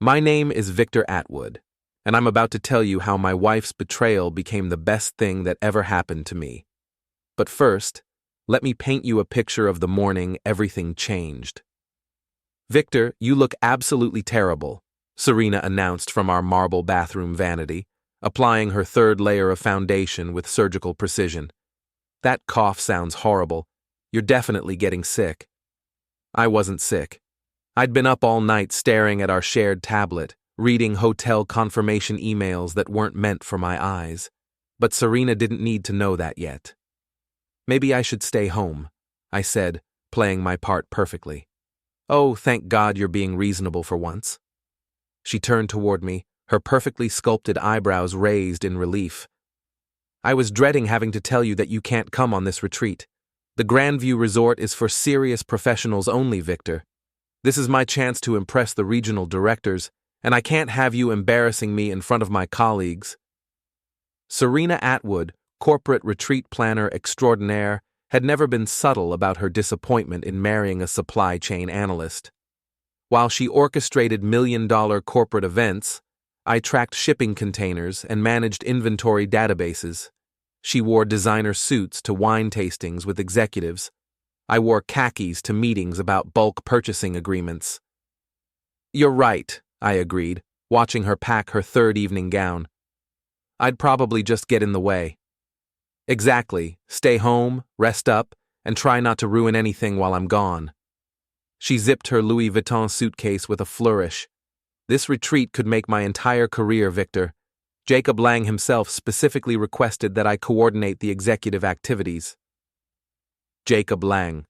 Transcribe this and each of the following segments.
My name is Victor Atwood, and I'm about to tell you how my wife's betrayal became the best thing that ever happened to me. But first, let me paint you a picture of the morning everything changed. "Victor, you look absolutely terrible," Serena announced from our marble bathroom vanity, applying her third layer of foundation with surgical precision. "That cough sounds horrible. You're definitely getting sick." I wasn't sick. I'd been up all night staring at our shared tablet, reading hotel confirmation emails that weren't meant for my eyes. But Serena didn't need to know that yet. "Maybe I should stay home," I said, playing my part perfectly. "Oh, thank God you're being reasonable for once." She turned toward me, her perfectly sculpted eyebrows raised in relief. "I was dreading having to tell you that you can't come on this retreat. The Grandview Resort is for serious professionals only, Victor. This is my chance to impress the regional directors, and I can't have you embarrassing me in front of my colleagues." Serena Atwood, corporate retreat planner extraordinaire, had never been subtle about her disappointment in marrying a supply chain analyst. While she orchestrated million-dollar corporate events, I tracked shipping containers and managed inventory databases. She wore designer suits to wine tastings with executives. I wore khakis to meetings about bulk purchasing agreements. "You're right," I agreed, watching her pack her third evening gown. "I'd probably just get in the way." "Exactly. Stay home, rest up, and try not to ruin anything while I'm gone." She zipped her Louis Vuitton suitcase with a flourish. "This retreat could make my entire career, Victor. Jacob Lang himself specifically requested that I coordinate the executive activities." Jacob Lang.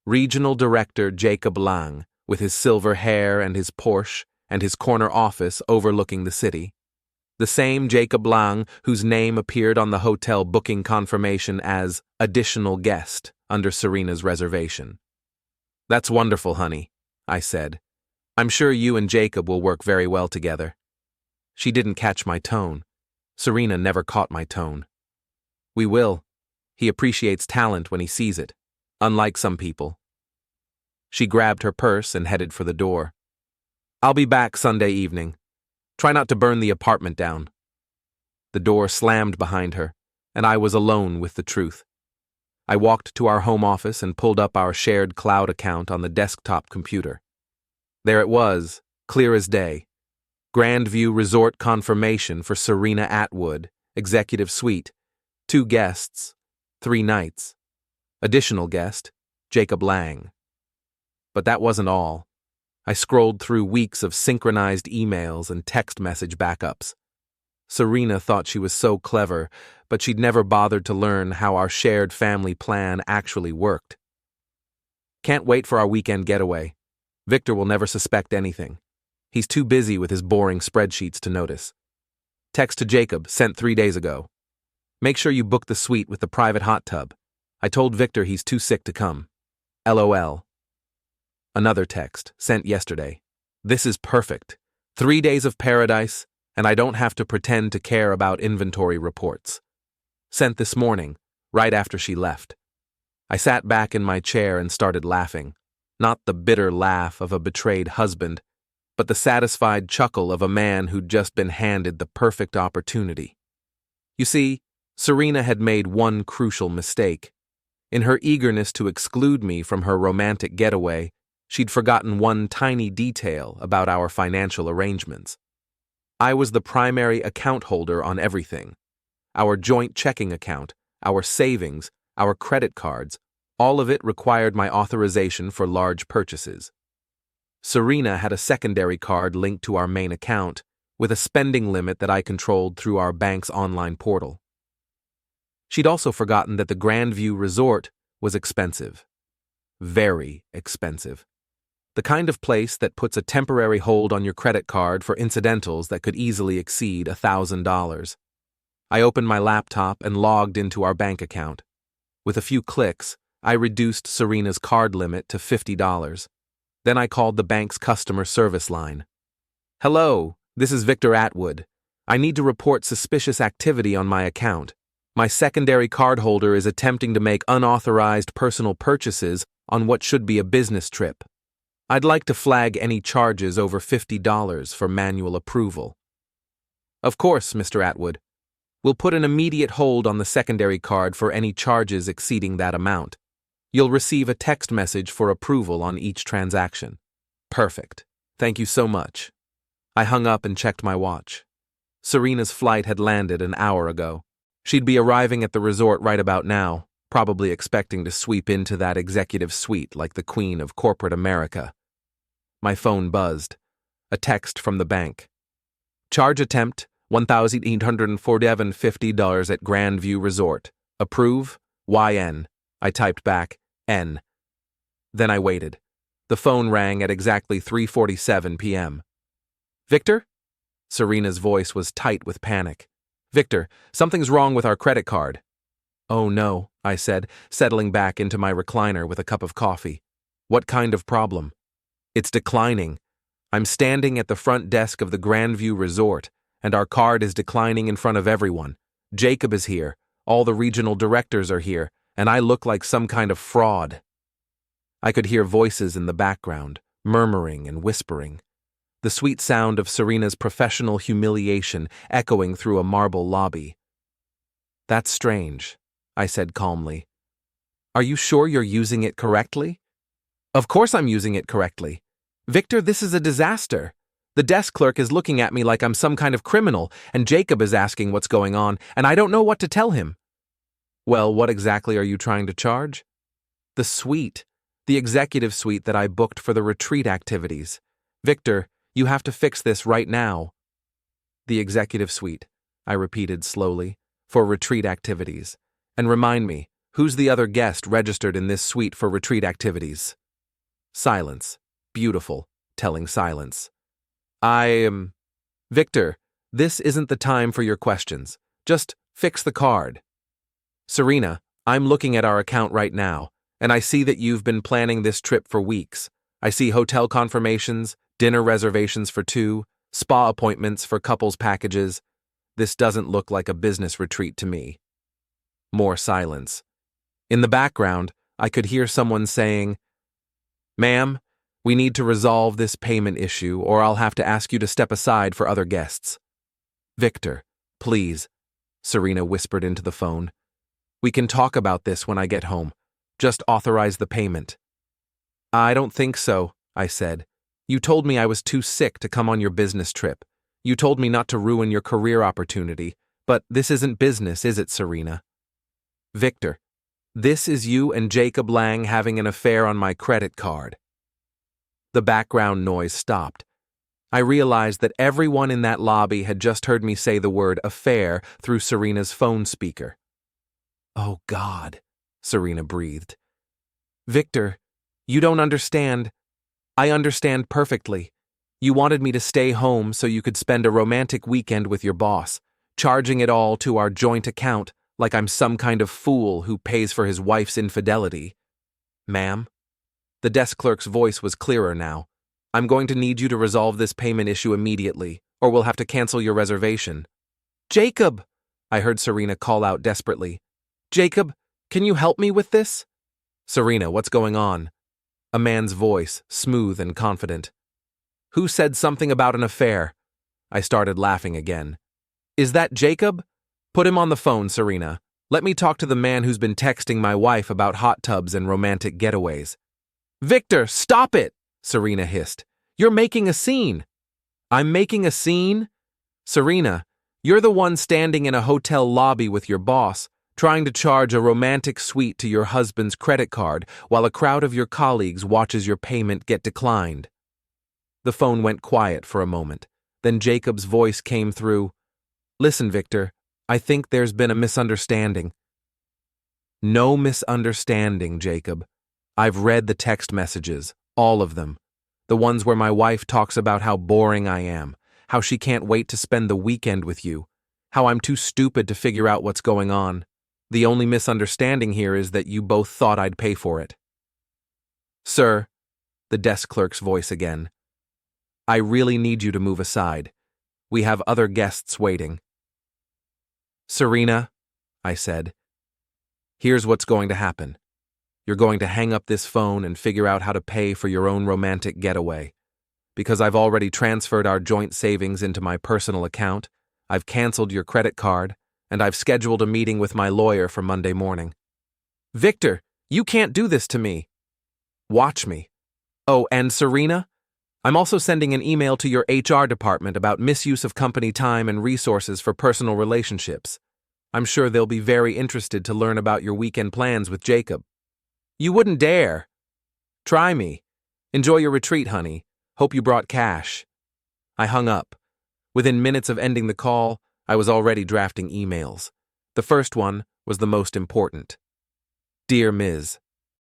Regional Director Jacob Lang, with his silver hair and his Porsche and his corner office overlooking the city. The same Jacob Lang whose name appeared on the hotel booking confirmation as additional guest under Serena's reservation. "That's wonderful, honey," I said. "I'm sure you and Jacob will work very well together." She didn't catch my tone. Serena never caught my tone. "We will. He appreciates talent when he sees it, unlike some people." She grabbed her purse and headed for the door. "I'll be back Sunday evening. Try not to burn the apartment down." The door slammed behind her, and I was alone with the truth. I walked to our home office and pulled up our shared cloud account on the desktop computer. There it was, clear as day. Grandview Resort confirmation for Serena Atwood, Executive Suite. 2 guests, 3 nights. Additional guest, Jacob Lang. But that wasn't all. I scrolled through weeks of synchronized emails and text message backups. Serena thought she was so clever, but she'd never bothered to learn how our shared family plan actually worked. "Can't wait for our weekend getaway. Victor will never suspect anything. He's too busy with his boring spreadsheets to notice. Text to Jacob, sent 3 days ago. Make sure you book the suite with the private hot tub. I told Victor he's too sick to come. LOL." Another text, sent yesterday. "This is perfect. 3 days of paradise, and I don't have to pretend to care about inventory reports." Sent this morning, right after she left. I sat back in my chair and started laughing. Not the bitter laugh of a betrayed husband, but the satisfied chuckle of a man who'd just been handed the perfect opportunity. You see, Serena had made one crucial mistake. In her eagerness to exclude me from her romantic getaway, she'd forgotten one tiny detail about our financial arrangements. I was the primary account holder on everything. Our joint checking account, our savings, our credit cards, all of it required my authorization for large purchases. Serena had a secondary card linked to our main account, with a spending limit that I controlled through our bank's online portal. She'd also forgotten that the Grandview Resort was expensive. Very expensive. The kind of place that puts a temporary hold on your credit card for incidentals that could easily exceed $1,000. I opened my laptop and logged into our bank account. With a few clicks, I reduced Serena's card limit to $50. Then I called the bank's customer service line. "Hello, this is Victor Atwood. I need to report suspicious activity on my account. My secondary cardholder is attempting to make unauthorized personal purchases on what should be a business trip." I'd like to flag any charges over $50 for manual approval. Of course, Mr. Atwood. We'll put an immediate hold on the secondary card for any charges exceeding that amount. You'll receive a text message for approval on each transaction. Perfect. Thank you so much. I hung up and checked my watch. Serena's flight had landed an hour ago. She'd be arriving at the resort right about now, probably expecting to sweep into that executive suite like the queen of corporate America. My phone buzzed. A text from the bank. Charge attempt, $1,847.50 at Grandview Resort. Approve? YN. I typed back, N. Then I waited. The phone rang at exactly 3:47 p.m. Victor? Serena's voice was tight with panic. Victor, something's wrong with our credit card. Oh no, I said, settling back into my recliner with a cup of coffee. What kind of problem? It's declining. I'm standing at the front desk of the Grandview Resort, and our card is declining in front of everyone. Jacob is here, all the regional directors are here, and I look like some kind of fraud. I could hear voices in the background, murmuring and whispering. The sweet sound of Serena's professional humiliation echoing through a marble lobby. That's strange, I said calmly. Are you sure you're using it correctly? Of course I'm using it correctly. Victor, this is a disaster. The desk clerk is looking at me like I'm some kind of criminal, and Jacob is asking what's going on, and I don't know what to tell him. Well, what exactly are you trying to charge? The suite, the executive suite that I booked for the retreat activities. Victor, you have to fix this right now. The executive suite, I repeated slowly, for retreat activities. And remind me, who's the other guest registered in this suite for retreat activities? Silence. Beautiful, telling silence. Victor, this isn't the time for your questions. Just fix the card. Serena, I'm looking at our account right now, and I see that you've been planning this trip for weeks. I see hotel confirmations, dinner reservations for two, spa appointments for couples packages. This doesn't look like a business retreat to me. More silence. In the background, I could hear someone saying, Ma'am, we need to resolve this payment issue, or I'll have to ask you to step aside for other guests. Victor, please, Serena whispered into the phone. We can talk about this when I get home. Just authorize the payment. I don't think so, I said. You told me I was too sick to come on your business trip. You told me not to ruin your career opportunity, but this isn't business, is it, Serena? Victor, this is you and Jacob Lang having an affair on my credit card. The background noise stopped. I realized that everyone in that lobby had just heard me say the word affair through Serena's phone speaker. Oh, God, Serena breathed. Victor, you don't understand. I understand perfectly. You wanted me to stay home so you could spend a romantic weekend with your boss, charging it all to our joint account like I'm some kind of fool who pays for his wife's infidelity. Ma'am? The desk clerk's voice was clearer now. I'm going to need you to resolve this payment issue immediately, or we'll have to cancel your reservation. Jacob! I heard Serena call out desperately. Jacob, can you help me with this? Serena, what's going on? A man's voice, smooth and confident. Who said something about an affair? I started laughing again. Is that Jacob? Put him on the phone, Serena. Let me talk to the man who's been texting my wife about hot tubs and romantic getaways. Victor, stop it! Serena hissed. You're making a scene. I'm making a scene? Serena, you're the one standing in a hotel lobby with your boss, trying to charge a romantic suite to your husband's credit card while a crowd of your colleagues watches your payment get declined. The phone went quiet for a moment. Then Jacob's voice came through. Listen, Victor, I think there's been a misunderstanding. No misunderstanding, Jacob. I've read the text messages, all of them. The ones where my wife talks about how boring I am, how she can't wait to spend the weekend with you, how I'm too stupid to figure out what's going on. The only misunderstanding here is that you both thought I'd pay for it. Sir, the desk clerk's voice again. I really need you to move aside. We have other guests waiting. Serena, I said, here's what's going to happen. You're going to hang up this phone and figure out how to pay for your own romantic getaway. Because I've already transferred our joint savings into my personal account, I've canceled your credit card, and I've scheduled a meeting with my lawyer for Monday morning. Victor, you can't do this to me. Watch me. Oh, and Serena? I'm also sending an email to your HR department about misuse of company time and resources for personal relationships. I'm sure they'll be very interested to learn about your weekend plans with Jacob. You wouldn't dare. Try me. Enjoy your retreat, honey. Hope you brought cash. I hung up. Within minutes of ending the call, I was already drafting emails. The first one was the most important. Dear Ms.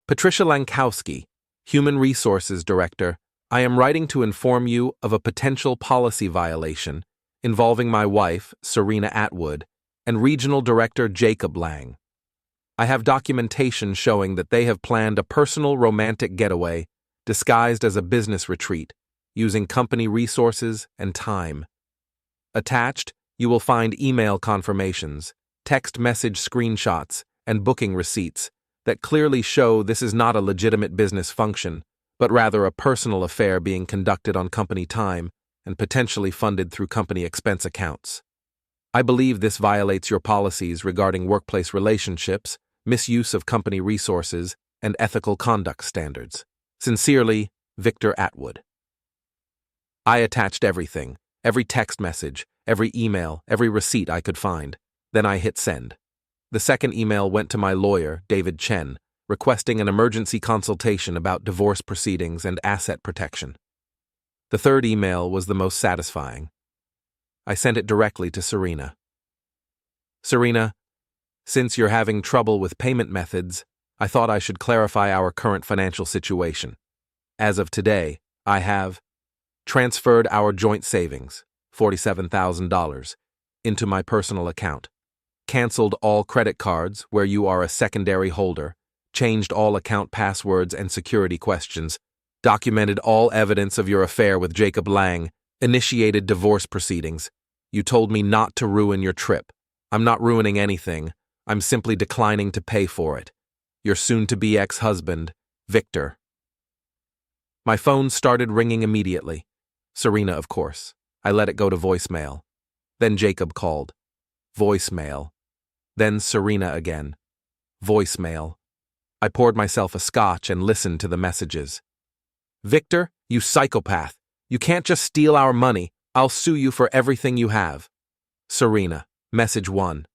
Patricia Lankowski, Human Resources Director, I am writing to inform you of a potential policy violation involving my wife, Serena Atwood, and Regional Director Jacob Lang. I have documentation showing that they have planned a personal romantic getaway disguised as a business retreat, using company resources and time. Attached, you will find email confirmations, text message screenshots, and booking receipts that clearly show this is not a legitimate business function, but rather a personal affair being conducted on company time and potentially funded through company expense accounts. I believe this violates your policies regarding workplace relationships, misuse of company resources, and ethical conduct standards. Sincerely, Victor Atwood. I attached everything, every text message, every email, every receipt I could find. Then I hit send. The second email went to my lawyer, David Chen, requesting an emergency consultation about divorce proceedings and asset protection. The third email was the most satisfying. I sent it directly to Serena. Serena, since you're having trouble with payment methods, I thought I should clarify our current financial situation. As of today, I have transferred our joint savings, $47,000, into my personal account, canceled all credit cards where you are a secondary holder, changed all account passwords and security questions, documented all evidence of your affair with Jacob Lang, initiated divorce proceedings. You told me not to ruin your trip. I'm not ruining anything. I'm simply declining to pay for it. Your soon-to-be ex-husband, Victor. My phone started ringing immediately. Serena, of course. I let it go to voicemail. Then Jacob called. Voicemail. Then Serena again. Voicemail. I poured myself a scotch and listened to the messages. Victor, you psychopath. You can't just steal our money. I'll sue you for everything you have. Serena. Message 1.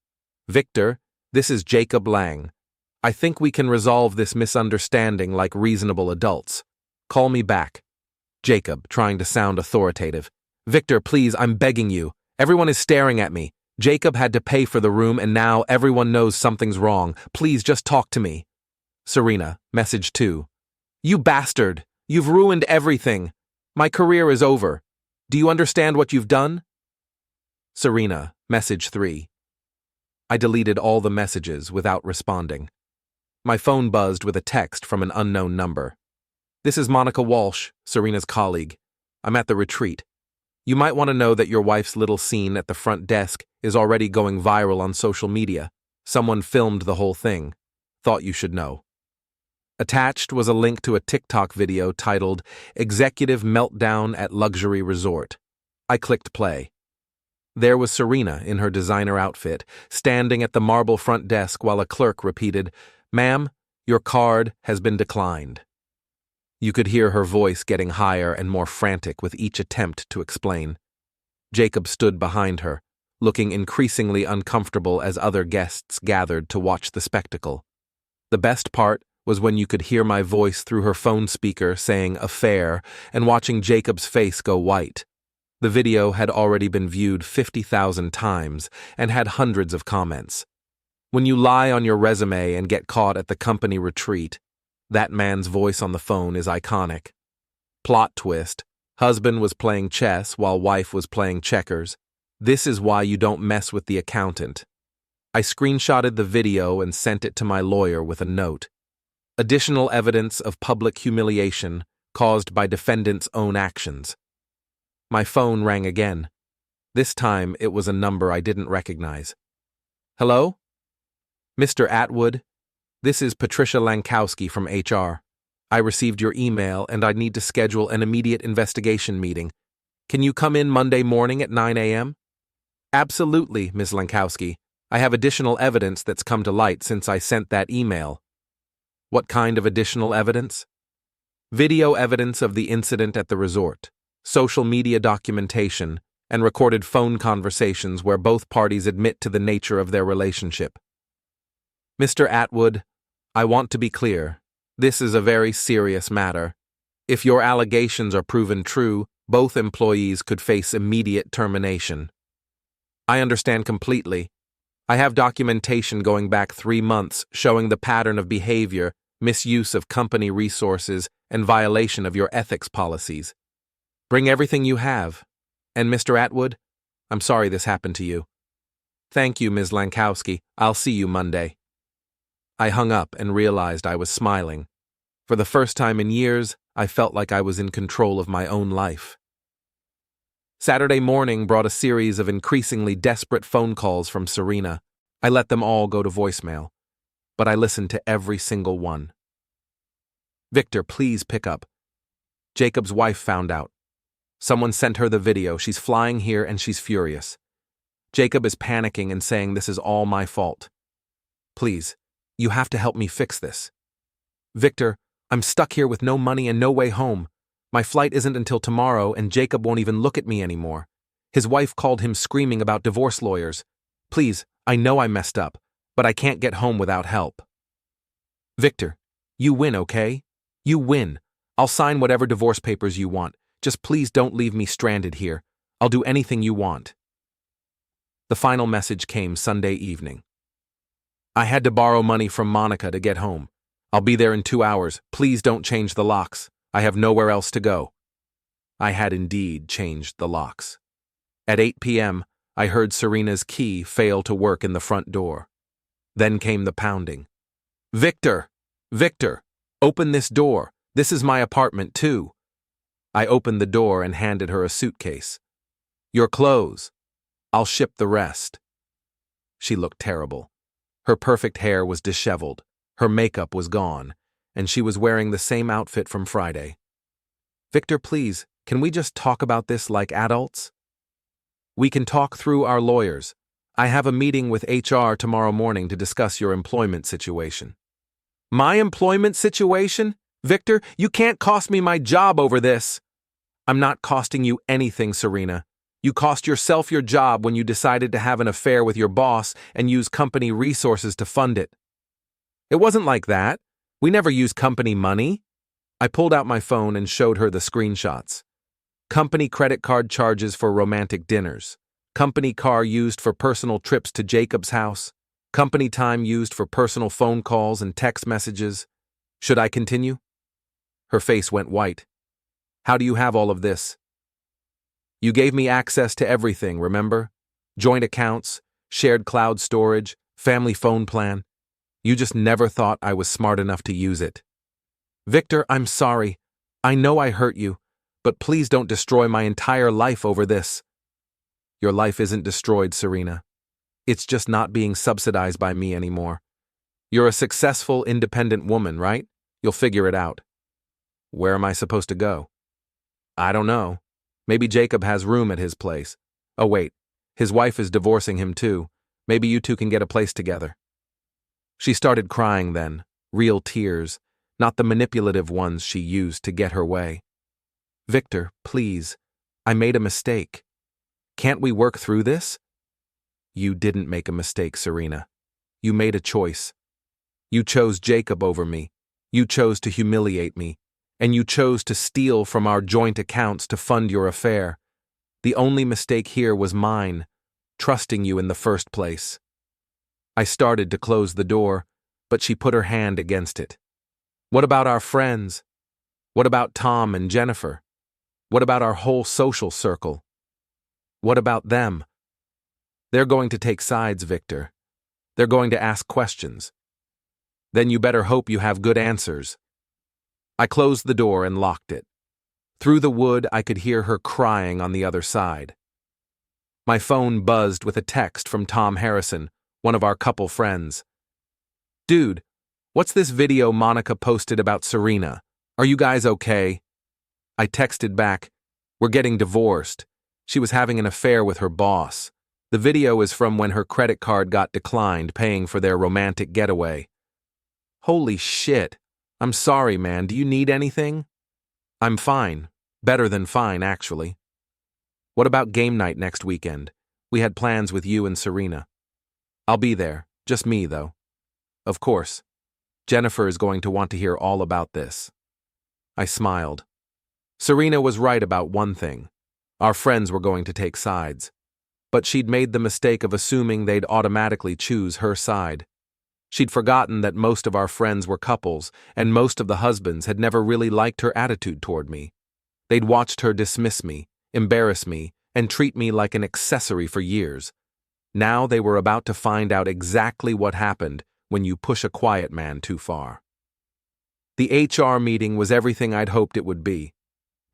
Victor, this is Jacob Lang. I think we can resolve this misunderstanding like reasonable adults. Call me back. Jacob, trying to sound authoritative. Victor, please, I'm begging you. Everyone is staring at me. Jacob had to pay for the room and now everyone knows something's wrong. Please just talk to me. Serena, message 2. You bastard! You've ruined everything. My career is over. Do you understand what you've done? Serena, message 3. I deleted all the messages without responding. My phone buzzed with a text from an unknown number. This is Monica Walsh, Serena's colleague. I'm at the retreat. You might want to know that your wife's little scene at the front desk is already going viral on social media. Someone filmed the whole thing. Thought you should know. Attached was a link to a TikTok video titled Executive Meltdown at Luxury Resort. I clicked play. There was Serena in her designer outfit, standing at the marble front desk while a clerk repeated, "Ma'am, your card has been declined." You could hear her voice getting higher and more frantic with each attempt to explain. Jacob stood behind her, looking increasingly uncomfortable as other guests gathered to watch the spectacle. The best part was when you could hear my voice through her phone speaker saying affair and watching Jacob's face go white. The video had already been viewed 50,000 times and had hundreds of comments. When you lie on your resume and get caught at the company retreat, that man's voice on the phone is iconic. Plot twist: husband was playing chess while wife was playing checkers. This is why you don't mess with the accountant. I screenshotted the video and sent it to my lawyer with a note. Additional evidence of public humiliation caused by defendant's own actions. My phone rang again. This time it was a number I didn't recognize. Hello? Mr. Atwood? This is Patricia Lankowski from HR. I received your email and I need to schedule an immediate investigation meeting. Can you come in Monday morning at 9 a.m.? Absolutely, Ms. Lankowski. I have additional evidence that's come to light since I sent that email. What kind of additional evidence? Video evidence of the incident at the resort, social media documentation, and recorded phone conversations where both parties admit to the nature of their relationship. Mr. Atwood, I want to be clear. This is a very serious matter. If your allegations are proven true, both employees could face immediate termination. I understand completely. I have documentation going back 3 months showing the pattern of behavior, misuse of company resources, and violation of your ethics policies. Bring everything you have. And Mr. Atwood, I'm sorry this happened to you. Thank you, Ms. Lankowski. I'll see you Monday. I hung up and realized I was smiling. For the first time in years, I felt like I was in control of my own life. Saturday morning brought a series of increasingly desperate phone calls from Serena. I let them all go to voicemail, but I listened to every single one. Victor, please pick up. Jacob's wife found out. Someone sent her the video. She's flying here and she's furious. Jacob is panicking and saying this is all my fault. Please, you have to help me fix this. Victor, I'm stuck here with no money and no way home. My flight isn't until tomorrow and Jacob won't even look at me anymore. His wife called him screaming about divorce lawyers. Please, I know I messed up, but I can't get home without help. Victor, you win, okay? You win. I'll sign whatever divorce papers you want. Just please don't leave me stranded here. I'll do anything you want. The final message came Sunday evening. I had to borrow money from Monica to get home. I'll be there in 2 hours. Please don't change the locks. I have nowhere else to go. I had indeed changed the locks. At 8 p.m., I heard Serena's key fail to work in the front door. Then came the pounding. Victor! Victor! Open this door. This is my apartment, too. I opened the door and handed her a suitcase. Your clothes. I'll ship the rest. She looked terrible. Her perfect hair was disheveled. Her makeup was gone, and she was wearing the same outfit from Friday. Victor, please, can we just talk about this like adults? We can talk through our lawyers. I have a meeting with HR tomorrow morning to discuss your employment situation. My employment situation? Victor, you can't cost me my job over this. I'm not costing you anything, Serena. You cost yourself your job when you decided to have an affair with your boss and use company resources to fund it. It wasn't like that. We never use company money. I pulled out my phone and showed her the screenshots. Company credit card charges for romantic dinners. Company car used for personal trips to Jacob's house. Company time used for personal phone calls and text messages. Should I continue? Her face went white. How do you have all of this? You gave me access to everything, remember? Joint accounts, shared cloud storage, family phone plan. You just never thought I was smart enough to use it. Victor, I'm sorry. I know I hurt you, but please don't destroy my entire life over this. Your life isn't destroyed, Serena. It's just not being subsidized by me anymore. You're a successful, independent woman, right? You'll figure it out. Where am I supposed to go? I don't know. Maybe Jacob has room at his place. Oh wait, his wife is divorcing him too. Maybe you two can get a place together. She started crying then, real tears, not the manipulative ones she used to get her way. Victor, please, I made a mistake. Can't we work through this? You didn't make a mistake, Serena. You made a choice. You chose Jacob over me. You chose to humiliate me. And you chose to steal from our joint accounts to fund your affair. The only mistake here was mine, trusting you in the first place. I started to close the door, but she put her hand against it. What about our friends? What about Tom and Jennifer? What about our whole social circle? What about them? They're going to take sides, Victor. They're going to ask questions. Then you better hope you have good answers. I closed the door and locked it. Through the wood, I could hear her crying on the other side. My phone buzzed with a text from Tom Harrison, one of our couple friends. Dude, What's this video Monica posted about Serena? Are you guys okay? I texted back, we're getting divorced. She was having an affair with her boss. The video is from when her credit card got declined paying for their romantic getaway. Holy shit. I'm sorry, man. Do you need anything? I'm fine. Better than fine, actually. What about game night next weekend? We had plans with you and Serena. I'll be there. Just me, though. Of course. Jennifer is going to want to hear all about this. I smiled. Serena was right about one thing. Our friends were going to take sides. But she'd made the mistake of assuming they'd automatically choose her side. She'd forgotten that most of our friends were couples, and most of the husbands had never really liked her attitude toward me. They'd watched her dismiss me, embarrass me, and treat me like an accessory for years. Now they were about to find out exactly what happened when you push a quiet man too far. The HR meeting was everything I'd hoped it would be.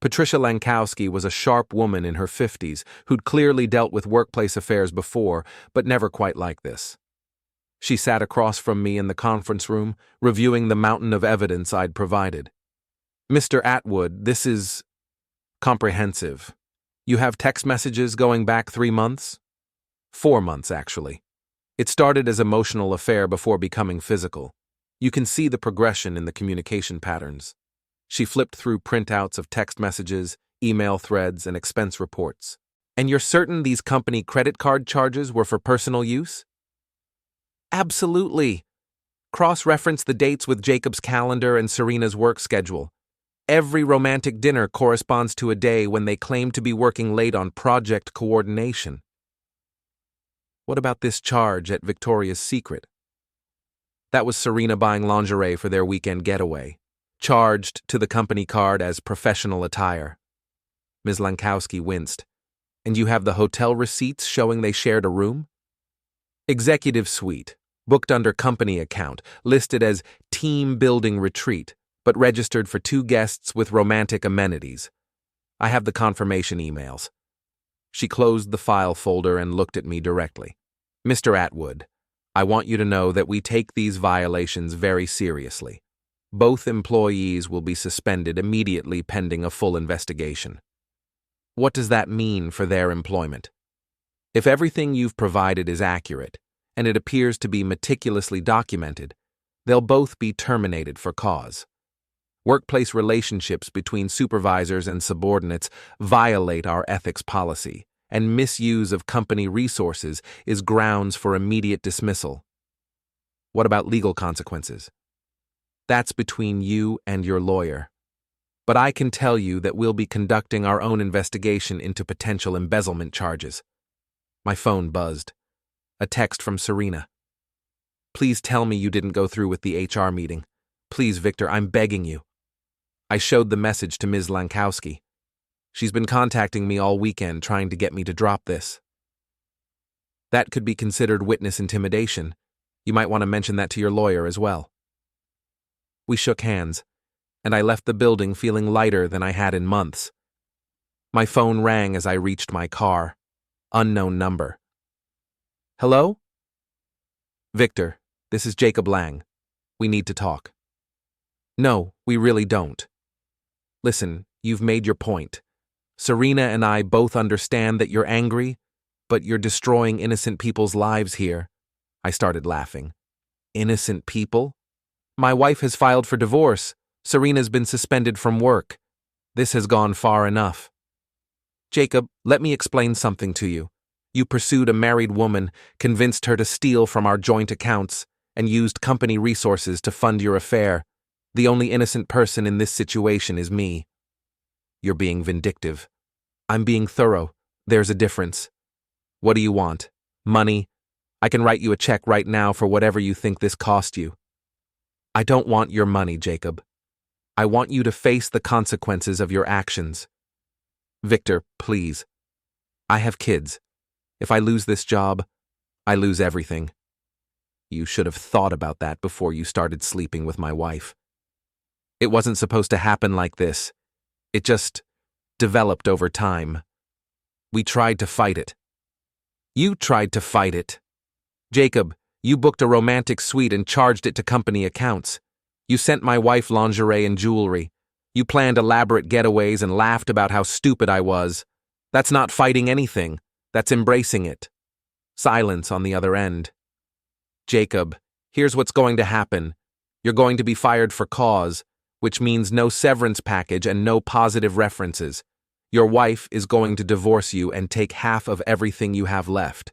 Patricia Lankowski was a sharp woman in her 50s who'd clearly dealt with workplace affairs before, but never quite like this. She sat across from me in the conference room, reviewing the mountain of evidence I'd provided. Mr. Atwood, this is comprehensive. You have text messages going back 3 months? 4 months, actually. It started as emotional affair before becoming physical. You can see the progression in the communication patterns. She flipped through printouts of text messages, email threads, and expense reports. And you're certain these company credit card charges were for personal use? Absolutely. Cross-reference the dates with Jacob's calendar and Serena's work schedule. Every romantic dinner corresponds to a day when they claim to be working late on project coordination. What about this charge at Victoria's Secret? That was Serena buying lingerie for their weekend getaway, charged to the company card as professional attire. Ms. Lankowski winced. And you have the hotel receipts showing they shared a room? Executive suite, booked under company account, listed as team building retreat, but registered for 2 guests with romantic amenities. I have the confirmation emails. She closed the file folder and looked at me directly. Mr. Atwood, I want you to know that we take these violations very seriously. Both employees will be suspended immediately pending a full investigation. What does that mean for their employment? If everything you've provided is accurate, and it appears to be meticulously documented, they'll both be terminated for cause. Workplace relationships between supervisors and subordinates violate our ethics policy, and misuse of company resources is grounds for immediate dismissal. What about legal consequences? That's between you and your lawyer. But I can tell you that we'll be conducting our own investigation into potential embezzlement charges. My phone buzzed. A text from Serena. Please tell me you didn't go through with the HR meeting. Please, Victor, I'm begging you. I showed the message to Ms. Lankowski. She's been contacting me all weekend trying to get me to drop this. That could be considered witness intimidation. You might want to mention that to your lawyer as well. We shook hands, and I left the building feeling lighter than I had in months. My phone rang as I reached my car. Unknown number. Hello? Victor, this is Jacob Lang. We need to talk. No, we really don't. Listen, you've made your point. Serena and I both understand that you're angry, but you're destroying innocent people's lives here. I started laughing. Innocent people? My wife has filed for divorce. Serena's been suspended from work. This has gone far enough. Jacob, let me explain something to you. You pursued a married woman, convinced her to steal from our joint accounts, and used company resources to fund your affair. The only innocent person in this situation is me. You're being vindictive. I'm being thorough. There's a difference. What do you want? Money? I can write you a check right now for whatever you think this cost you. I don't want your money, Jacob. I want you to face the consequences of your actions. Victor, please. I have kids. If I lose this job, I lose everything. You should have thought about that before you started sleeping with my wife. It wasn't supposed to happen like this. It just developed over time. We tried to fight it. You tried to fight it. Jacob, You booked a romantic suite and charged it to company accounts. You sent my wife lingerie and jewelry. You planned elaborate getaways and laughed about how stupid I was. That's not fighting anything. That's embracing it. Silence on the other end. Jacob, here's what's going to happen. You're going to be fired for cause, which means no severance package and no positive references. Your wife is going to divorce you and take half of everything you have left.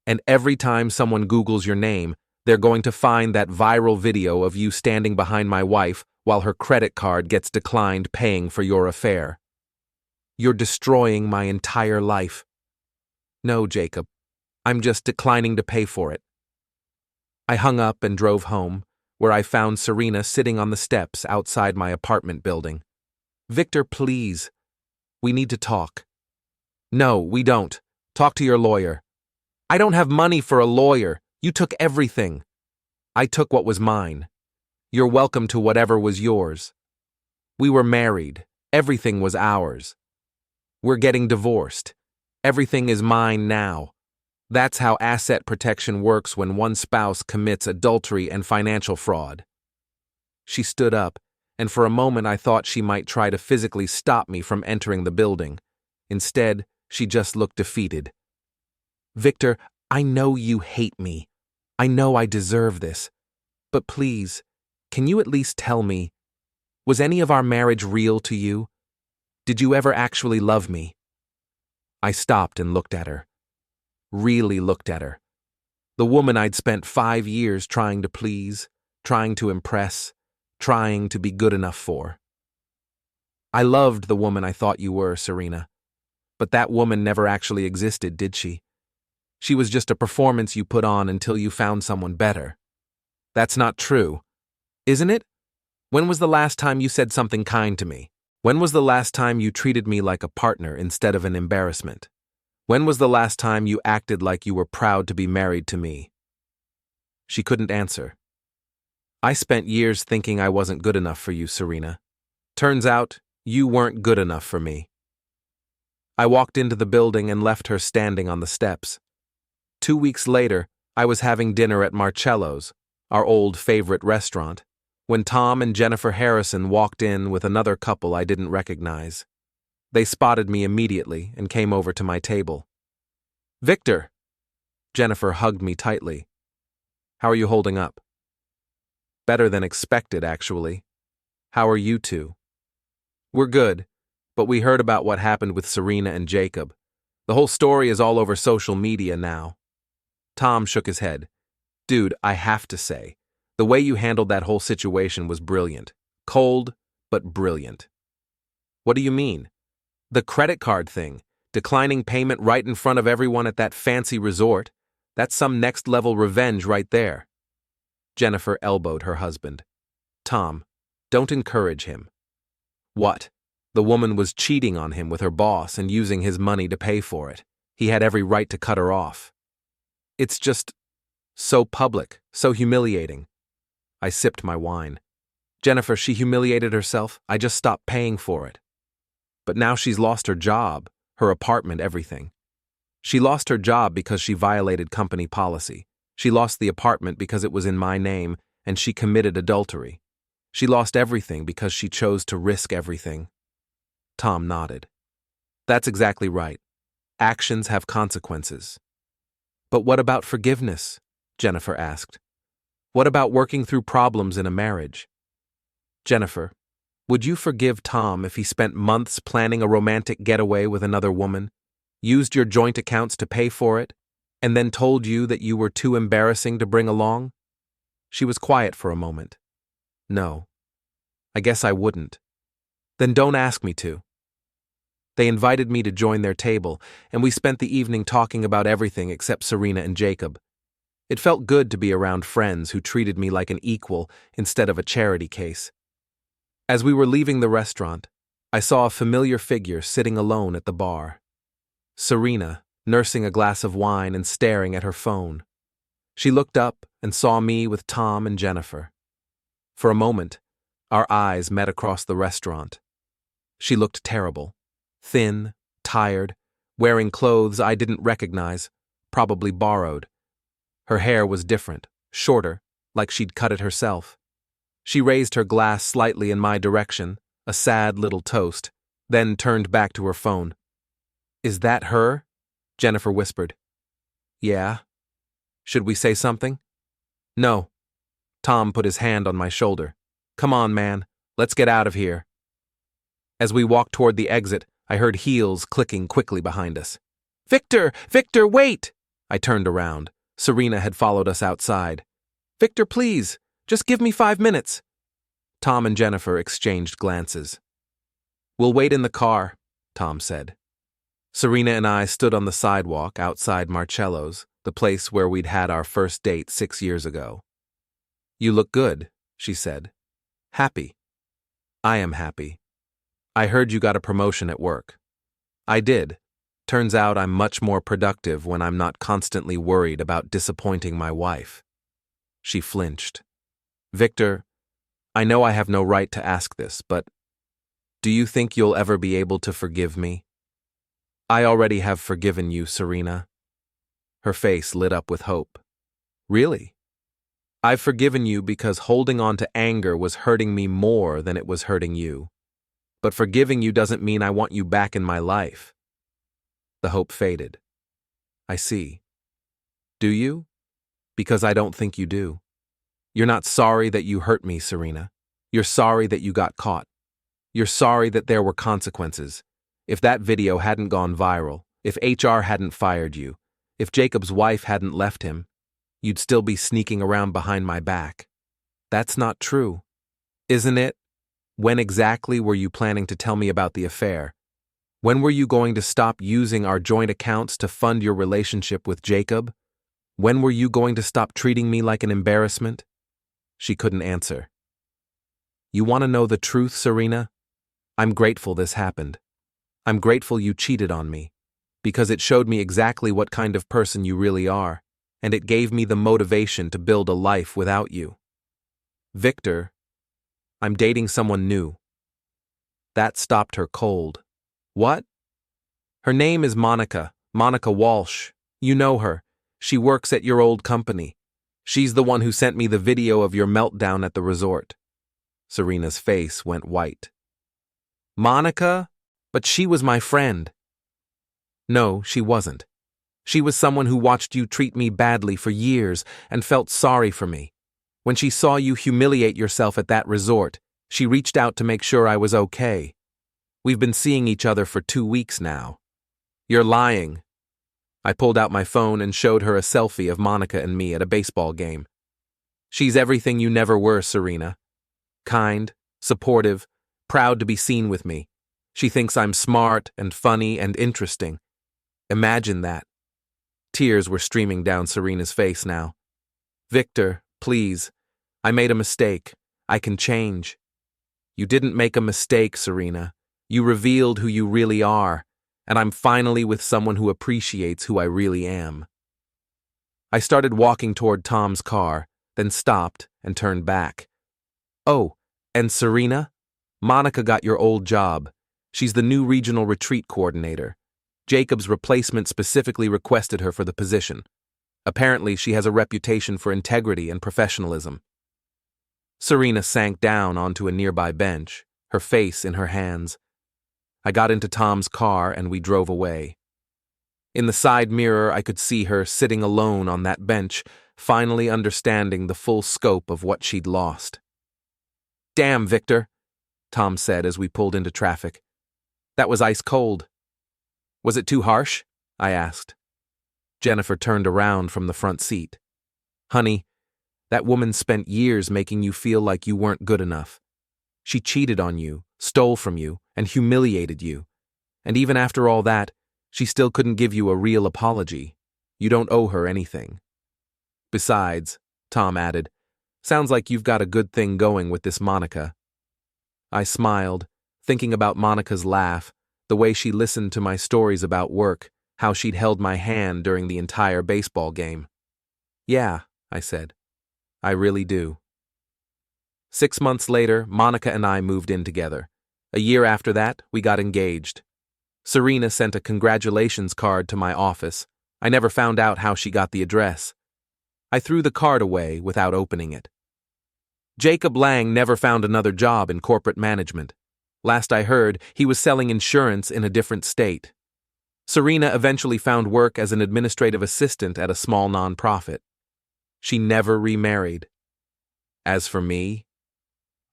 And every time someone Googles your name, they're going to find that viral video of you standing behind my wife while her credit card gets declined paying for your affair. You're destroying my entire life. No, Jacob. I'm just declining to pay for it. I hung up and drove home, where I found Serena sitting on the steps outside my apartment building. Victor, please. We need to talk. No, we don't. Talk to your lawyer. I don't have money for a lawyer. You took everything. I took what was mine. You're welcome to whatever was yours. We were married. Everything was ours. We're getting divorced. Everything is mine now. That's how asset protection works when one spouse commits adultery and financial fraud. She stood up, and for a moment I thought she might try to physically stop me from entering the building. Instead, she just looked defeated. Victor, I know you hate me. I know I deserve this. But please, can you at least tell me, was any of our marriage real to you? Did you ever actually love me? I stopped and looked at her. Really looked at her. The woman I'd spent 5 years trying to please, trying to impress, trying to be good enough for. I loved the woman I thought you were, Serena. But that woman never actually existed, did she? She was just a performance you put on until you found someone better. That's not true, isn't it? When was the last time you said something kind to me? When was the last time you treated me like a partner instead of an embarrassment? When was the last time you acted like you were proud to be married to me? She couldn't answer. I spent years thinking I wasn't good enough for you, Serena. Turns out, you weren't good enough for me. I walked into the building and left her standing on the steps. 2 weeks later, I was having dinner at Marcello's, our old favorite restaurant, when Tom and Jennifer Harrison walked in with another couple I didn't recognize. They spotted me immediately and came over to my table. Victor! Jennifer hugged me tightly. How are you holding up? Better than expected, actually. How are you two? We're good, but we heard about what happened with Serena and Jacob. The whole story is all over social media now. Tom shook his head. Dude, I have to say, the way you handled that whole situation was brilliant. Cold, but brilliant. What do you mean? The credit card thing, declining payment right in front of everyone at that fancy resort, that's some next-level revenge right there. Jennifer elbowed her husband. Tom, don't encourage him. What? The woman was cheating on him with her boss and using his money to pay for it. He had every right to cut her off. It's just so public, so humiliating. I sipped my wine. Jennifer, she humiliated herself. I just stopped paying for it. But now she's lost her job, her apartment, everything. She lost her job because she violated company policy. She lost the apartment because it was in my name, and she committed adultery. She lost everything because she chose to risk everything. Tom nodded. That's exactly right. Actions have consequences. But what about forgiveness? Jennifer asked. What about working through problems in a marriage? Jennifer, would you forgive Tom if he spent months planning a romantic getaway with another woman, used your joint accounts to pay for it, and then told you that you were too embarrassing to bring along? She was quiet for a moment. No. I guess I wouldn't. Then don't ask me to. They invited me to join their table, and we spent the evening talking about everything except Serena and Jacob. It felt good to be around friends who treated me like an equal instead of a charity case. As we were leaving the restaurant, I saw a familiar figure sitting alone at the bar. Serena, nursing a glass of wine and staring at her phone. She looked up and saw me with Tom and Jennifer. For a moment, our eyes met across the restaurant. She looked terrible, thin, tired, wearing clothes I didn't recognize, probably borrowed. Her hair was different, shorter, like she'd cut it herself. She raised her glass slightly in my direction, a sad little toast, then turned back to her phone. "Is that her?" Jennifer whispered. "Yeah." "Should we say something?" "No." Tom put his hand on my shoulder. "Come on, man. Let's get out of here." As we walked toward the exit, I heard heels clicking quickly behind us. "Victor! Victor, wait!" I turned around. Serena had followed us outside. "Victor, please, just give me 5 minutes." Tom and Jennifer exchanged glances. "We'll wait in the car," Tom said. Serena and I stood on the sidewalk outside Marcello's, the place where we'd had our first date 6 years ago. "You look good," she said. "Happy." "I am happy. I heard you got a promotion at work." "I did. Turns out I'm much more productive when I'm not constantly worried about disappointing my wife." She flinched. "Victor, I know I have no right to ask this, but do you think you'll ever be able to forgive me?" "I already have forgiven you, Serena." Her face lit up with hope. "Really?" "I've forgiven you because holding on to anger was hurting me more than it was hurting you. But forgiving you doesn't mean I want you back in my life." The hope faded. "I see. Do you? Because I don't think you do. You're not sorry that you hurt me, Serena. You're sorry that you got caught. You're sorry that there were consequences. If that video hadn't gone viral, if HR hadn't fired you, if Jacob's wife hadn't left him, you'd still be sneaking around behind my back. That's not true. Isn't it? When exactly were you planning to tell me about the affair? When were you going to stop using our joint accounts to fund your relationship with Jacob? When were you going to stop treating me like an embarrassment?" She couldn't answer. "You want to know the truth, Serena? I'm grateful this happened. I'm grateful you cheated on me, because it showed me exactly what kind of person you really are, and it gave me the motivation to build a life without you. Victor, I'm dating someone new." That stopped her cold. "What?" "Her name is Monica Walsh. You know her. She works at your old company. She's the one who sent me the video of your meltdown at the resort." Serena's face went white. "Monica? But she was my friend." "No, she wasn't. She was someone who watched you treat me badly for years and felt sorry for me. When she saw you humiliate yourself at that resort, she reached out to make sure I was okay. We've been seeing each other for 2 weeks now." "You're lying." I pulled out my phone and showed her a selfie of Monica and me at a baseball game. "She's everything you never were, Serena. Kind, supportive, proud to be seen with me. She thinks I'm smart and funny and interesting. Imagine that." Tears were streaming down Serena's face now. "Victor, please. I made a mistake. I can change." "You didn't make a mistake, Serena. You revealed who you really are, and I'm finally with someone who appreciates who I really am." I started walking toward Tom's car, then stopped and turned back. "Oh, and Serena? Monica got your old job. She's the new regional retreat coordinator. Jacob's replacement specifically requested her for the position. Apparently, she has a reputation for integrity and professionalism." Serena sank down onto a nearby bench, her face in her hands. I got into Tom's car and we drove away. In the side mirror, I could see her sitting alone on that bench, finally understanding the full scope of what she'd lost. "Damn, Victor," Tom said as we pulled into traffic. "That was ice cold." "Was it too harsh?" I asked. Jennifer turned around from the front seat. "Honey, that woman spent years making you feel like you weren't good enough. She cheated on you, stole from you, and humiliated you. And even after all that, she still couldn't give you a real apology. You don't owe her anything. Besides," Tom added, "sounds like you've got a good thing going with this Monica." I smiled, thinking about Monica's laugh, the way she listened to my stories about work, how she'd held my hand during the entire baseball game. "Yeah," I said, "I really do." 6 months later, Monica and I moved in together. A year after that, we got engaged. Serena sent a congratulations card to my office. I never found out how she got the address. I threw the card away without opening it. Jacob Lang never found another job in corporate management. Last I heard, he was selling insurance in a different state. Serena eventually found work as an administrative assistant at a small nonprofit. She never remarried. As for me,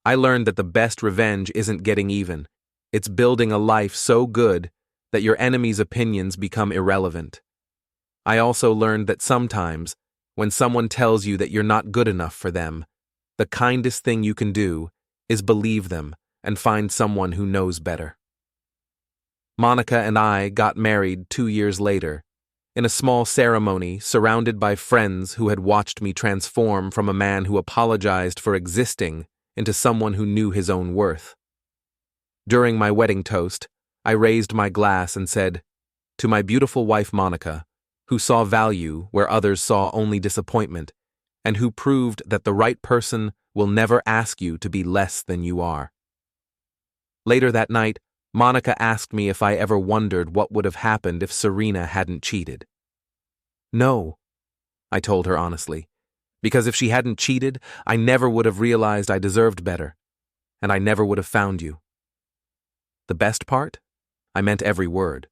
I learned that the best revenge isn't getting even. It's building a life so good that your enemy's opinions become irrelevant. I also learned that sometimes, when someone tells you that you're not good enough for them, the kindest thing you can do is believe them and find someone who knows better. Monica and I got married 2 years later, in a small ceremony surrounded by friends who had watched me transform from a man who apologized for existing into someone who knew his own worth. During my wedding toast, I raised my glass and said, "To my beautiful wife Monica, who saw value where others saw only disappointment, and who proved that the right person will never ask you to be less than you are." Later that night, Monica asked me if I ever wondered what would have happened if Serena hadn't cheated. No, I told her honestly, because if she hadn't cheated, I never would have realized I deserved better, and I never would have found you. The best part? I meant every word.